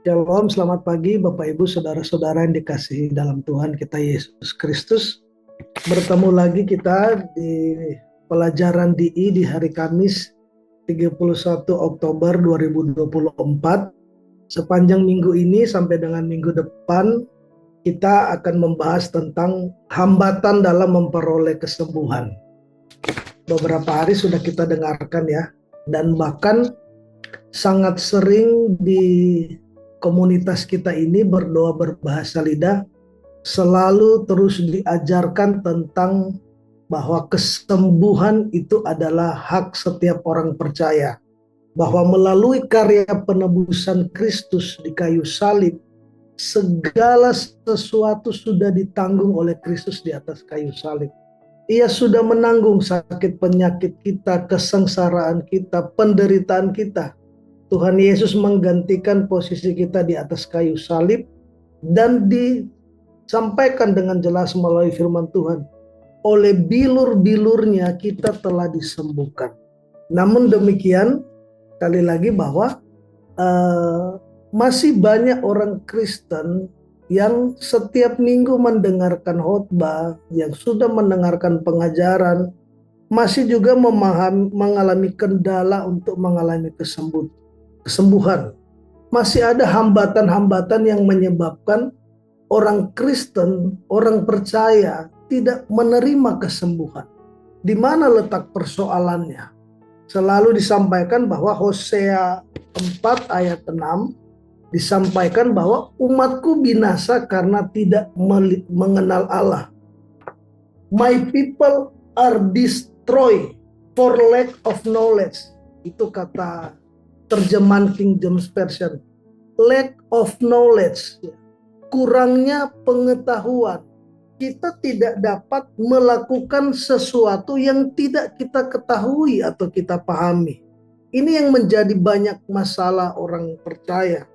Shalom, selamat pagi Bapak Ibu Saudara-saudara yang dikasihi dalam Tuhan kita Yesus Kristus. Bertemu lagi kita di pelajaran DI di hari Kamis 31 Oktober 2024. Sepanjang minggu ini sampai dengan minggu depan kita akan membahas tentang hambatan dalam memperoleh kesembuhan. Beberapa hari sudah kita dengarkan ya, dan bahkan sangat sering di komunitas kita ini berdoa berbahasa lidah selalu terus diajarkan tentang bahwa kesembuhan itu adalah hak setiap orang percaya, bahwa melalui karya penebusan Kristus di kayu salib segala sesuatu sudah ditanggung oleh Kristus di atas kayu salib. Ia sudah menanggung sakit penyakit kita, kesengsaraan kita, penderitaan kita. Tuhan Yesus menggantikan posisi kita di atas kayu salib dan disampaikan dengan jelas melalui firman Tuhan. Oleh bilur-bilurnya kita telah disembuhkan. Namun demikian, sekali lagi bahwa masih banyak orang Kristen yang setiap minggu mendengarkan khotbah, yang sudah mendengarkan pengajaran, masih juga mengalami kendala untuk mengalami kesembuhan. Masih ada hambatan-hambatan yang menyebabkan orang Kristen, orang percaya tidak menerima kesembuhan. Di mana letak persoalannya? Selalu disampaikan bahwa Hosea 4 ayat 6 disampaikan bahwa umatku binasa karena tidak mengenal Allah. My people are destroyed for lack of knowledge. Itu kata terjemahan King James Version. Lack of knowledge, kurangnya pengetahuan. Kita tidak dapat melakukan sesuatu yang tidak kita ketahui atau kita pahami. Ini yang menjadi banyak masalah orang percaya.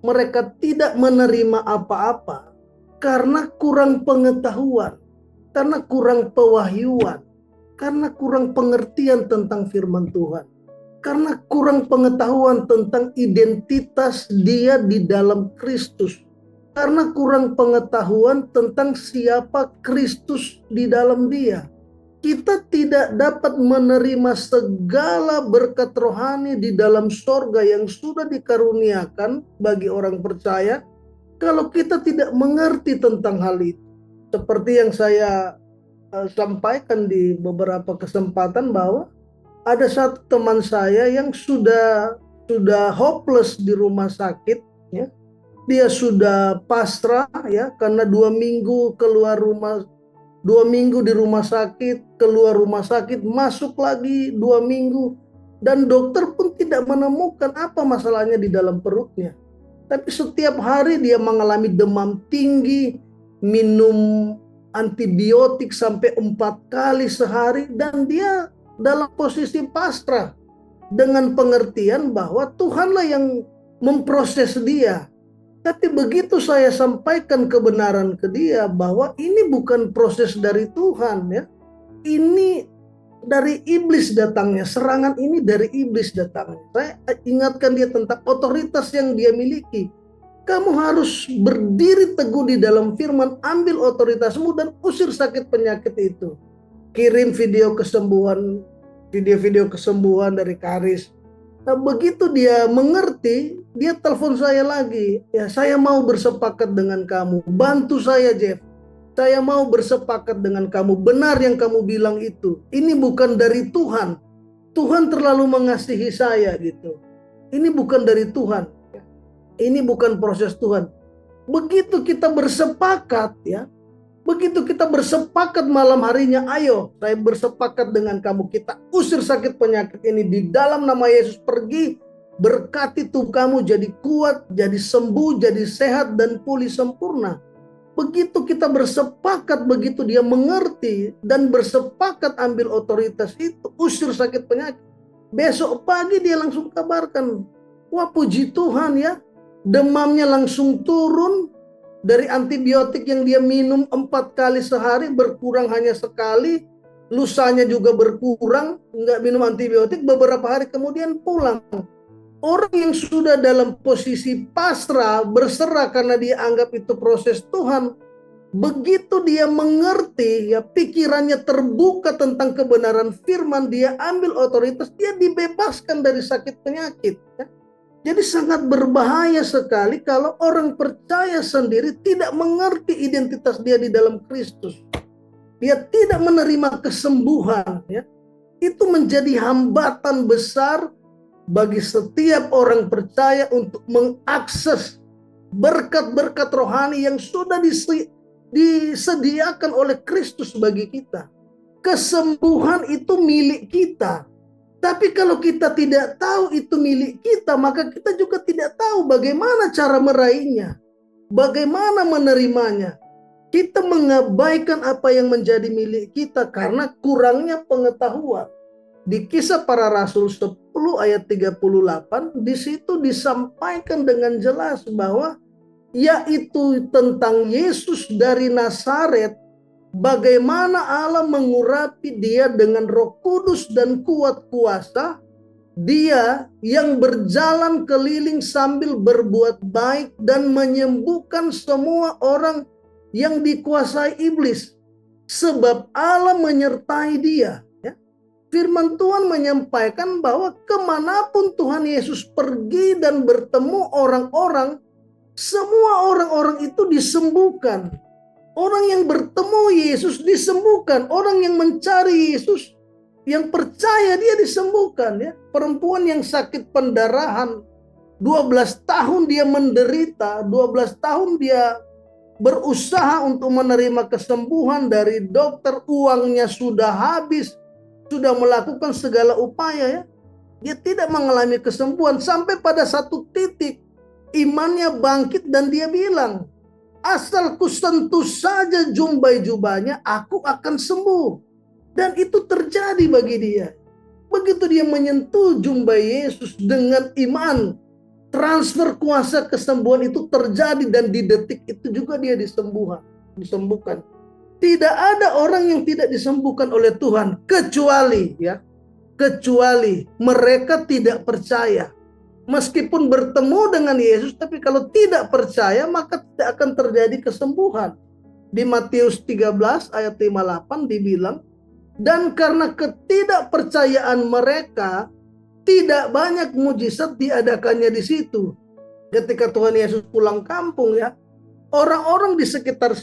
Mereka tidak menerima apa-apa karena kurang pengetahuan, karena kurang pewahyuan, karena kurang pengertian tentang firman Tuhan. Karena kurang pengetahuan tentang identitas dia di dalam Kristus. Karena kurang pengetahuan tentang siapa Kristus di dalam dia. Kita tidak dapat menerima segala berkat rohani di dalam sorga yang sudah dikaruniakan bagi orang percaya kalau kita tidak mengerti tentang hal itu. Seperti yang saya sampaikan di beberapa kesempatan bahwa ada satu teman saya yang sudah hopeless di rumah sakit, ya. Dia sudah pasrah ya, karena 2 minggu di rumah sakit, keluar rumah sakit, masuk lagi 2 minggu, dan dokter pun tidak menemukan apa masalahnya di dalam perutnya. Tapi setiap hari dia mengalami demam tinggi, minum antibiotik sampai 4 kali sehari, dan dia dalam posisi pasrah dengan pengertian bahwa Tuhanlah yang memproses dia. Tapi begitu saya sampaikan kebenaran ke dia bahwa ini bukan proses dari Tuhan ya. Ini dari iblis datangnya, serangan ini dari iblis datangnya. Saya ingatkan dia tentang otoritas yang dia miliki. Kamu harus berdiri teguh di dalam firman, ambil otoritasmu dan usir sakit penyakit itu. Kirim video kesembuhan dari Karis. Nah, begitu dia mengerti, dia telepon saya lagi. Ya, saya mau bersepakat dengan kamu. Bantu saya, Jeff. Saya mau bersepakat dengan kamu. Benar yang kamu bilang itu. Ini bukan dari Tuhan. Tuhan terlalu mengasihi saya gitu. Ini bukan dari Tuhan. Ini bukan proses Tuhan. Begitu kita bersepakat ya. Begitu kita bersepakat malam harinya, ayo saya bersepakat dengan kamu, kita usir sakit penyakit ini di dalam nama Yesus, pergi, berkati tubuh kamu jadi kuat, jadi sembuh, jadi sehat dan pulih sempurna. Begitu kita bersepakat, begitu dia mengerti dan bersepakat ambil otoritas itu, usir sakit penyakit. Besok pagi dia langsung kabarkan, wah puji Tuhan ya, demamnya langsung turun. Dari antibiotik yang dia minum 4 kali sehari berkurang hanya sekali. Lusanya juga berkurang, nggak minum antibiotik, beberapa hari kemudian pulang. Orang yang sudah dalam posisi pasrah, berserah karena dia anggap itu proses Tuhan, begitu dia mengerti, ya pikirannya terbuka tentang kebenaran firman, dia ambil otoritas, dia dibebaskan dari sakit penyakit. Ya. Jadi sangat berbahaya sekali kalau orang percaya sendiri tidak mengerti identitas dia di dalam Kristus. Dia tidak menerima kesembuhan. Ya. Itu menjadi hambatan besar bagi setiap orang percaya untuk mengakses berkat-berkat rohani yang sudah disediakan oleh Kristus bagi kita. Kesembuhan itu milik kita. Tapi kalau kita tidak tahu itu milik kita, maka kita juga tidak tahu bagaimana cara meraihnya, bagaimana menerimanya. Kita mengabaikan apa yang menjadi milik kita karena kurangnya pengetahuan. Di Kisah Para Rasul 10 ayat 38, di situ disampaikan dengan jelas bahwa yaitu tentang Yesus dari Nazaret, bagaimana Allah mengurapi dia dengan Roh Kudus dan kuat kuasa, dia yang berjalan keliling sambil berbuat baik dan menyembuhkan semua orang yang dikuasai iblis, sebab Allah menyertai dia. Firman Tuhan menyampaikan bahwa kemanapun Tuhan Yesus pergi dan bertemu orang-orang, semua orang-orang itu disembuhkan. Orang yang bertemu Yesus disembuhkan. Orang yang mencari Yesus, yang percaya dia disembuhkan. Ya. Perempuan yang sakit pendarahan, 12 tahun dia menderita, 12 tahun dia berusaha untuk menerima kesembuhan dari dokter, uangnya sudah habis, sudah melakukan segala upaya, ya. Dia tidak mengalami kesembuhan sampai pada satu titik imannya bangkit dan dia bilang, asal ku sentuh saja jumbai jubahnya, aku akan sembuh. Dan itu terjadi bagi dia. Begitu dia menyentuh jumbai Yesus dengan iman, transfer kuasa kesembuhan itu terjadi dan di detik itu juga dia disembuhkan. Tidak ada orang yang tidak disembuhkan oleh Tuhan kecuali mereka tidak percaya. Meskipun bertemu dengan Yesus, tapi kalau tidak percaya maka tidak akan terjadi kesembuhan. Di Matius 13 ayat 58 dibilang, dan karena ketidakpercayaan mereka, tidak banyak mujizat diadakannya di situ. Ketika Tuhan Yesus pulang kampung, ya, orang-orang di sekitar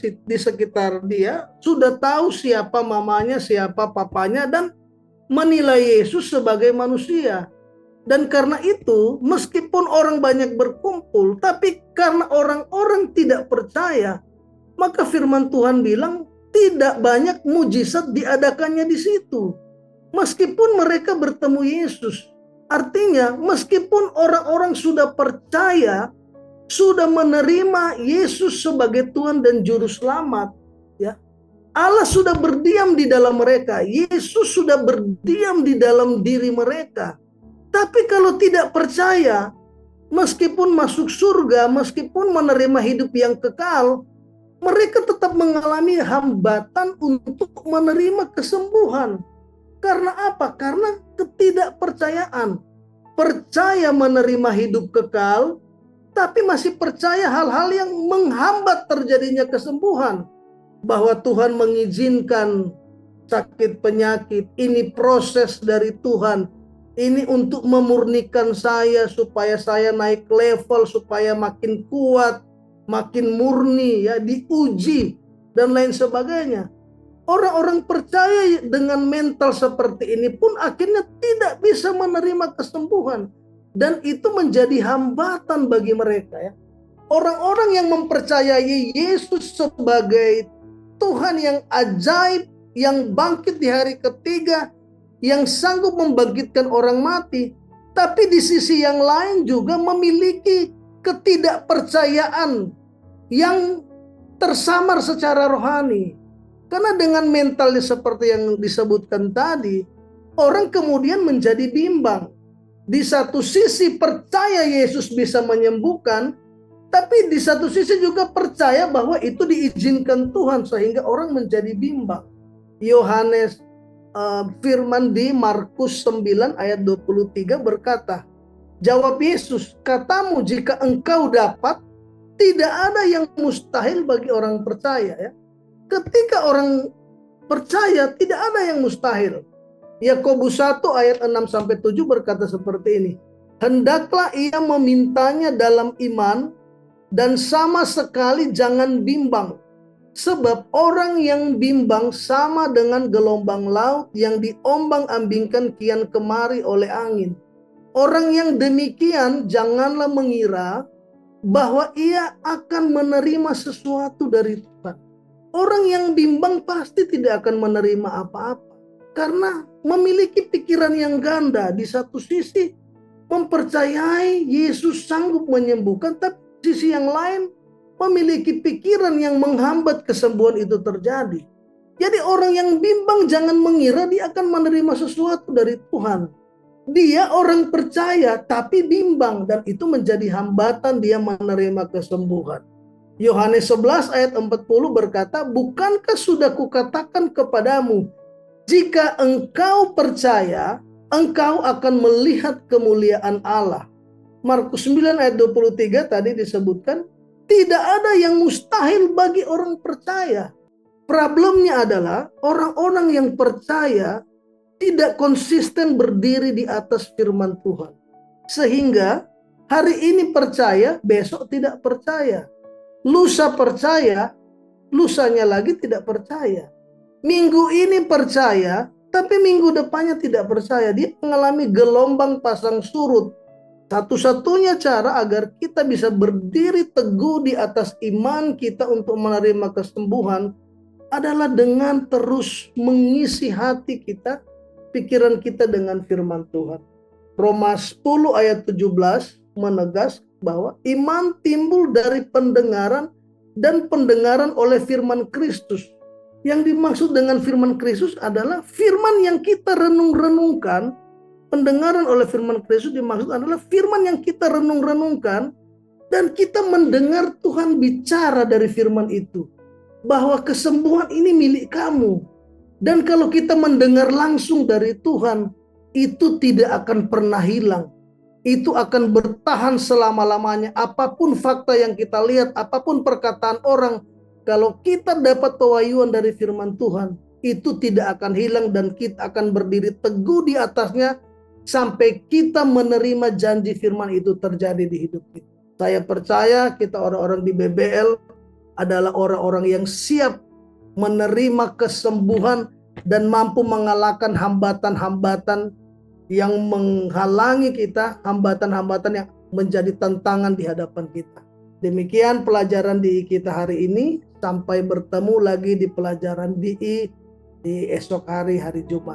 dia sudah tahu siapa mamanya, siapa papanya, dan menilai Yesus sebagai manusia. Dan karena itu, meskipun orang banyak berkumpul, tapi karena orang-orang tidak percaya, maka firman Tuhan bilang tidak banyak mujizat diadakannya di situ. Meskipun mereka bertemu Yesus. Artinya, meskipun orang-orang sudah percaya, sudah menerima Yesus sebagai Tuhan dan Juru Selamat, ya, Allah sudah berdiam di dalam mereka. Yesus sudah berdiam di dalam diri mereka. Tapi kalau tidak percaya, meskipun masuk surga, meskipun menerima hidup yang kekal, mereka tetap mengalami hambatan untuk menerima kesembuhan. Karena apa? Karena ketidakpercayaan. Percaya menerima hidup kekal, tapi masih percaya hal-hal yang menghambat terjadinya kesembuhan. Bahwa Tuhan mengizinkan sakit penyakit, ini proses dari Tuhan. Ini untuk memurnikan saya supaya saya naik level, supaya makin kuat, makin murni, ya, diuji dan lain sebagainya. Orang-orang percaya dengan mental seperti ini pun akhirnya tidak bisa menerima kesembuhan, dan itu menjadi hambatan bagi mereka, ya. Orang-orang yang mempercayai Yesus sebagai Tuhan yang ajaib, yang bangkit di hari ketiga, yang sanggup membangkitkan orang mati, tapi di sisi yang lain juga memiliki ketidakpercayaan yang tersamar secara rohani. Karena dengan mentalnya seperti yang disebutkan tadi, orang kemudian menjadi bimbang. Di satu sisi percaya Yesus bisa menyembuhkan, tapi di satu sisi juga percaya bahwa itu diizinkan Tuhan, sehingga orang menjadi bimbang. Firman di Markus 9 ayat 23 berkata, Jawab Yesus, katamu jika engkau dapat, tidak ada yang mustahil bagi orang percaya. Ya. Ketika orang percaya, tidak ada yang mustahil. Yakobus 1 ayat 6-7 berkata seperti ini. Hendaklah ia memintanya dalam iman dan sama sekali jangan bimbang. Sebab orang yang bimbang sama dengan gelombang laut yang diombang-ambingkan kian kemari oleh angin. Orang yang demikian janganlah mengira bahwa ia akan menerima sesuatu dari Tuhan. Orang yang bimbang pasti tidak akan menerima apa-apa. Karena memiliki pikiran yang ganda. Di satu sisi mempercayai Yesus sanggup menyembuhkan, tapi sisi yang lain memiliki pikiran yang menghambat kesembuhan itu terjadi. Jadi orang yang bimbang jangan mengira dia akan menerima sesuatu dari Tuhan. Dia orang percaya tapi bimbang, dan itu menjadi hambatan dia menerima kesembuhan. Yohanes 11 ayat 40 berkata, bukankah sudah kukatakan kepadamu, jika engkau percaya, engkau akan melihat kemuliaan Allah. Markus 9 ayat 23 tadi disebutkan, tidak ada yang mustahil bagi orang percaya. Problemnya adalah orang-orang yang percaya tidak konsisten berdiri di atas firman Tuhan. Sehingga hari ini percaya, besok tidak percaya. Lusa percaya, lusanya lagi tidak percaya. Minggu ini percaya, tapi minggu depannya tidak percaya. Dia mengalami gelombang pasang surut. Satu-satunya cara agar kita bisa berdiri teguh di atas iman kita untuk menerima kesembuhan adalah dengan terus mengisi hati kita, pikiran kita dengan firman Tuhan. Roma 10 ayat 17 menegas bahwa iman timbul dari pendengaran dan pendengaran oleh firman Kristus. Yang dimaksud dengan firman Kristus adalah firman yang kita renung-renungkan. Pendengaran oleh firman Kristus dimaksud adalah firman yang kita renung-renungkan dan kita mendengar Tuhan bicara dari firman itu. Bahwa kesembuhan ini milik kamu. Dan kalau kita mendengar langsung dari Tuhan, itu tidak akan pernah hilang. Itu akan bertahan selama-lamanya. Apapun fakta yang kita lihat, apapun perkataan orang, kalau kita dapat pewahyuan dari firman Tuhan, itu tidak akan hilang dan kita akan berdiri teguh di atasnya sampai kita menerima janji firman itu terjadi di hidup kita. Saya percaya kita orang-orang di BBL adalah orang-orang yang siap menerima kesembuhan dan mampu mengalahkan hambatan-hambatan yang menghalangi kita, hambatan-hambatan yang menjadi tantangan di hadapan kita. Demikian pelajaran di kita hari ini. Sampai bertemu lagi di pelajaran di esok hari Jumat.